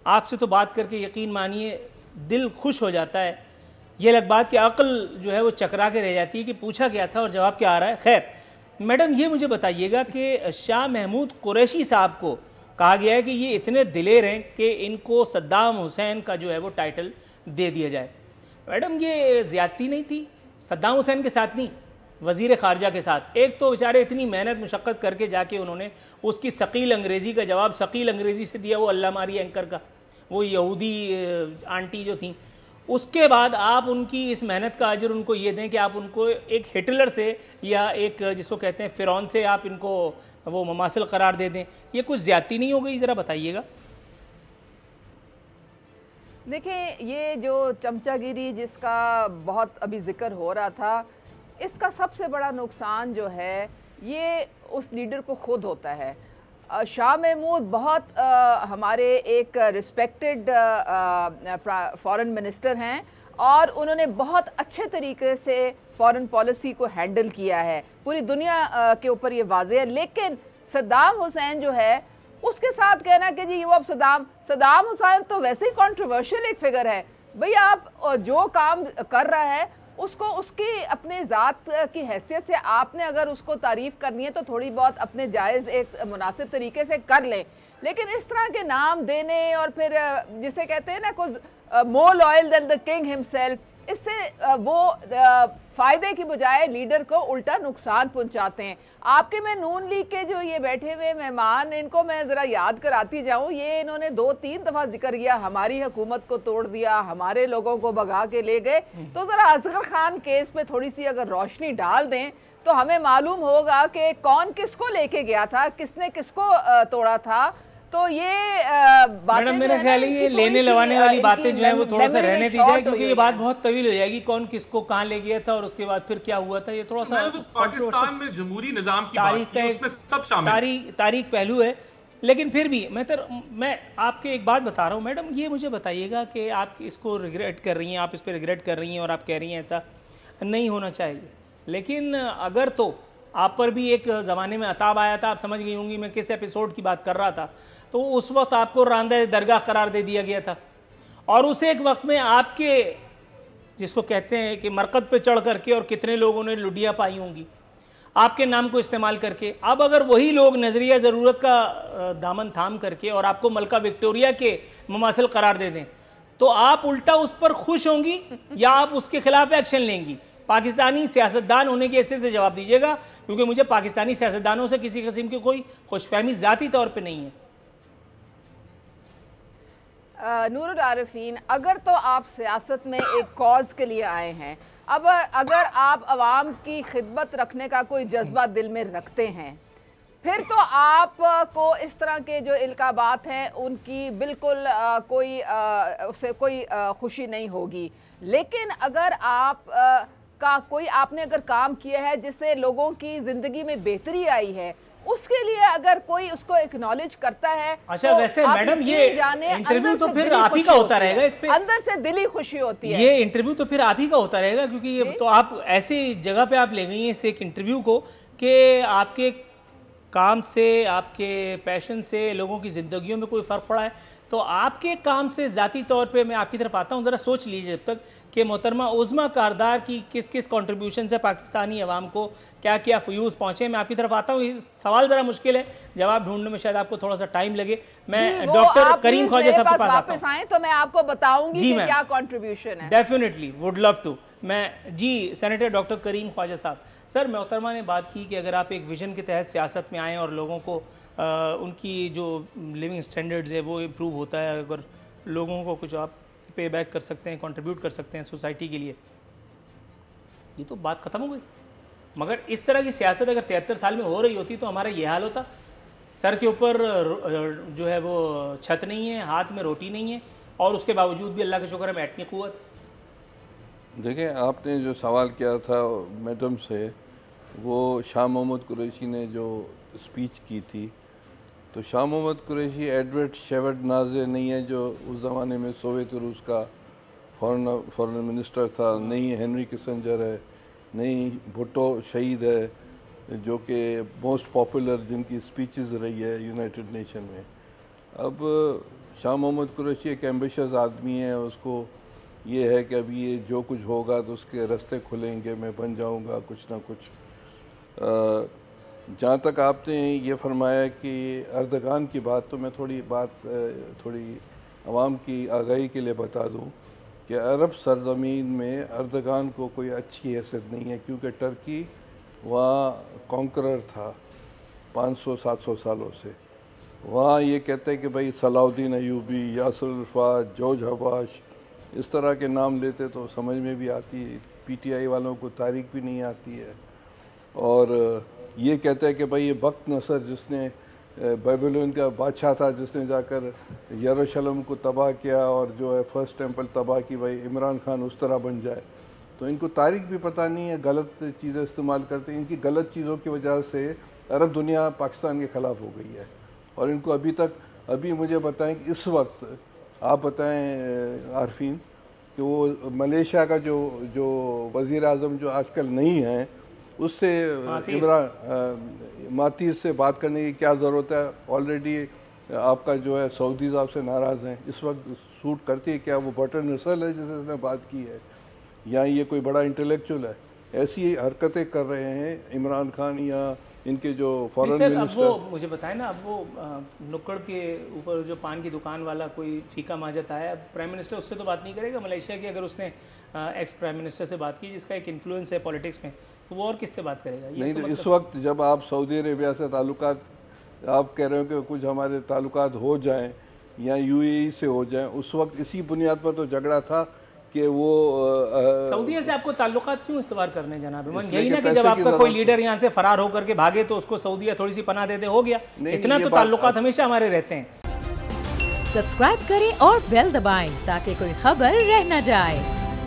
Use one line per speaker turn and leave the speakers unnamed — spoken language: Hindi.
आपसे तो बात करके यकीन मानिए दिल खुश हो जाता है। ये अलग बात कि अक्ल जो है वो चकरा के रह जाती है कि पूछा क्या था और जवाब क्या आ रहा है। खैर मैडम, ये मुझे बताइएगा कि शाह महमूद कुरैशी साहब को कहा गया है कि ये इतने दिलेर हैं कि इनको सद्दाम हुसैन का जो है वो टाइटल दे दिया जाए। मैडम, ये ज़्यादती नहीं थी? सद्दाम हुसैन के साथ नहीं, वज़ीर ख़ारजा के साथ। एक तो बेचारे इतनी मेहनत मुशक्क़त करके जाके उन्होंने उसकी शकील अंग्रेज़ी का जवाब शकील अंग्रेज़ी से दिया, वो अल्लाह मारी एंकर का, वो यहूदी आंटी जो थी। उसके बाद आप उनकी इस मेहनत का अजर उनको ये दें कि आप उनको एक हिटलर से या एक जिसको कहते हैं फ़िरौन से आप इनको वो मुमासिल करार दे दें। ये कुछ ज़्यादती नहीं हो गई? ज़रा बताइएगा।
देखिए, ये जो चमचागिरी जिसका बहुत अभी जिक्र हो रहा था, इसका सबसे बड़ा नुकसान जो है ये उस लीडर को खुद होता है। शाह महमूद बहुत हमारे एक रिस्पेक्टेड फॉरेन मिनिस्टर हैं और उन्होंने बहुत अच्छे तरीके से फॉरेन पॉलिसी को हैंडल किया है, पूरी दुनिया के ऊपर ये वाज़ेह है। लेकिन सद्दाम हुसैन जो है उसके साथ कहना कि जी वो अब सद्दाम हुसैन तो वैसे ही कंट्रोवर्शियल एक फिगर है। भैया आप जो काम कर रहा है उसको उसकी अपने ज़ात की हैसियत से आपने अगर उसको तारीफ़ करनी है तो थोड़ी बहुत अपने जायज़ एक मुनासिब तरीके से कर लें। लेकिन इस तरह के नाम देने और फिर जिसे कहते हैं ना कुछ more loyal than the king himself, इससे वो फ़ायदे की बजाय लीडर को उल्टा नुकसान पहुंचाते हैं। आपके में नून लीग के जो ये बैठे हुए मेहमान, इनको मैं ज़रा याद कराती जाऊं, ये इन्होंने 2-3 दफ़ा जिक्र किया हमारी हुकूमत को तोड़ दिया, हमारे लोगों को भगा के ले गए। तो ज़रा असगर खान केस पे थोड़ी सी अगर रोशनी डाल दें तो हमें मालूम होगा कि कौन किसको लेके गया था, किसने किसको तोड़ा था। तो ये
मैडम, मेरा ख्याल है ये लेने लगाने वाली बातें जो है वो थोड़ा सा रहने दी जाए, क्योंकि ये बात बहुत तवील हो जाएगी, कौन किसको कहाँ ले गया था और उसके बाद फिर क्या हुआ था। ये थोड़ा सा
पाकिस्तान में जमहूरी निजाम की तारीख का एक सब शामिल
तारीख पहलू है। लेकिन फिर भी मैं आपके एक बात बता रहा हूँ मैडम, ये मुझे बताइएगा कि आप इसको रिग्रेट कर रही हैं, आप इस पर रिग्रेट कर रही हैं और आप कह रही हैं ऐसा नहीं होना चाहिए। लेकिन अगर तो आप पर भी एक ज़माने में अताब आया था, आप समझ गई होंगी मैं किस एपिसोड की बात कर रहा था, तो उस वक्त आपको रांदे दरगाह करार दे दिया गया था और उस एक वक्त में आपके जिसको कहते हैं कि मरकत पे चढ़ करके और कितने लोगों ने लुडियाँ पाई होंगी आपके नाम को इस्तेमाल करके। अब अगर वही लोग नज़रिया ज़रूरत का दामन थाम करके और आपको मलका विक्टोरिया के मुमासिल करार दे दें तो आप उल्टा उस पर खुश होंगी या आप उसके खिलाफ एक्शन लेंगी? पाकिस्तानी सियासतदान होने के ऐसे से जवाब दीजिएगा, क्योंकि मुझे पाकिस्तानी सियासतदानों से किसी किस्म की कोई खुशफहमी ज़ाती तौर पे नहीं है।
नूरुल आरिफीन, अगर तो आप सियासत में एक कॉज के लिए आए हैं, अब अगर आप अवाम की खिदमत रखने का कोई जज्बा दिल में रखते हैं, फिर तो आप को इस तरह के जो इल्काबात हैं उनकी बिल्कुल उससे कोई खुशी नहीं होगी। लेकिन अगर आप का कोई आपने अगर काम किया है जिससे लोगों की ज़िंदगी में बेहतरी आई है, उसके लिए अगर कोई उसको एक्नॉलेज करता है।
अच्छा, तो वैसे मैडम ये इंटरव्यू तो फिर आप ही का होता रहेगा, इस पे
अंदर से दिली खुशी होती है।
ये इंटरव्यू तो फिर आप ही का होता रहेगा, क्योंकि ये तो आप ऐसी जगह पे आप ले गई हैं इस एक इंटरव्यू को कि आपके काम से, आपके पैशन से लोगों की ज़िंदगियों में कोई फ़र्क पड़ा है। तो आपके काम से ज़ाती तौर पे मैं आपकी तरफ आता हूँ, ज़रा सोच लीजिए जब तक कि मोहतरमा उज़्मा कारदार की किस किस कंट्रीब्यूशन से पाकिस्तानी अवाम को क्या क्या फ्यूज़ पहुँचे। मैं आपकी तरफ आता हूँ, ये सवाल ज़रा मुश्किल है, जवाब ढूंढने में शायद आपको थोड़ा सा टाइम लगे। मैं डॉक्टर करीम ख्वाजा साहब के पास
वापस आए तो मैं आपको बताऊंगी कि क्या कंट्रीब्यूशन है।
Definitely would love to. मैं जी senator doctor Karim Khwaja Sahab, sir मोहतरमा ने बात की कि अगर आप एक विजन के तहत सियासत में आएँ और लोगों को उनकी जो लिविंग स्टैंडर्ड्स है वो इम्प्रूव होता है, अगर लोगों को कुछ आप पे बैक कर सकते हैं, कंट्रीब्यूट कर सकते हैं सोसाइटी के लिए, ये तो बात ख़त्म हो गई। मगर इस तरह की सियासत अगर 73 साल में हो रही होती तो हमारा ये हाल होता। सर के ऊपर जो है वो छत नहीं है, हाथ में रोटी नहीं है, और उसके बावजूद भी अल्लाह का शुक्र है एटमी क़ुव्वत।
देखें, आपने जो सवाल किया था मैडम से, वो शाह महमूद कुरैशी ने जो स्पीच की थी, तो शाह महमूद कुरैशी एडवर्ड शेवरडनाज़े नहीं है जो उस ज़माने में सोवियत रूस का फॉरेन मिनिस्टर था, नहीं हेनरी किसिंजर है, नहीं भुट्टो शहीद है जो कि मोस्ट पॉपुलर जिनकी स्पीचेस रही है यूनाइटेड नेशन में। अब शाह मोहम्मद कुरैशी एक एम्बिशियस आदमी है, उसको ये है कि अभी ये जो कुछ होगा तो उसके रास्ते खुलेंगे, मैं बन जाऊंगा कुछ ना कुछ। जहाँ तक आपने ये फरमाया कि अर्दगान की बात, तो मैं थोड़ी आवाम की आगाही के लिए बता दूँ कि अरब सरज़मीन में अर्दगान को कोई अच्छी हैसियत नहीं है, क्योंकि टर्की वहाँ कॉन्करर था 500-700 सालों से। वहाँ ये कहते हैं कि भाई सलाउद्दीन अयूबी, यासिर अरफात, जॉर्ज हबाश, इस तरह के नाम लेते तो समझ में भी आती है, पीटीआई वालों को तारीख भी नहीं आती है। और ये कहते हैं कि भाई ये बख्त नसर जिसने बेबीलोन का बादशाह था, जिसने जाकर यरूशलेम को तबाह किया और जो है फर्स्ट टेंपल तबाह की, भाई इमरान खान उस तरह बन जाए। तो इनको तारीख भी पता नहीं है, गलत चीज़ें इस्तेमाल करते हैं। इनकी गलत चीज़ों की वजह से अरब दुनिया पाकिस्तान के ख़िलाफ़ हो गई है। और इनको अभी मुझे बताएं कि इस वक्त आप बताएं आरफीन कि वो मलेशिया का जो वज़ीर आज़म जो आजकल नहीं है, उससे इमरान मातीर से बात करने की क्या ज़रूरत है? ऑलरेडी आपका जो है सऊदी साहब से नाराज़ हैं, इस वक्त सूट करती है क्या? वो बटन नस्ल है जिससे उसने बात की है, या ये कोई बड़ा इंटेलेक्चुअल है? ऐसी हरकतें कर रहे हैं इमरान खान या इनके जो फॉरेन मिनिस्टर।
अब वो मुझे बताएं ना, अब वो नुक्कड़ के ऊपर जो पान की दुकान वाला कोई फीका माजत आया, प्राइम मिनिस्टर उससे तो बात नहीं करेगा मलेशिया की? अगर उसने एक्स प्राइम मिनिस्टर से बात की जिसका एक इन्फ्लुएंस है पॉलिटिक्स में, तो वो और किससे बात करेगा? ये
नहीं,
तो
तो
मतलब
इस वक्त जब आप सऊदी अरेबिया से ताल्लुकात, आप कह रहे हो कि कुछ हमारे ताल्लुकात हो जाएं या यूएई से हो जाएं, उस वक्त इसी बुनियाद पर तो झगड़ा था कि वो
सऊदीया से आपको ताल्लुकात क्यों इस्तेमाल करने जनाब इमरान? यही ना कि जब आपका कोई लीडर यहाँ से फरार होकर के भागे तो उसको सऊदीया थोड़ी सी पनाह देते, हो गया। इतना तो ताल्लुकात हमेशा हमारे रहते हैं।
सब्सक्राइब करें और बेल दबाएं ताकि कोई खबर रह न जाए।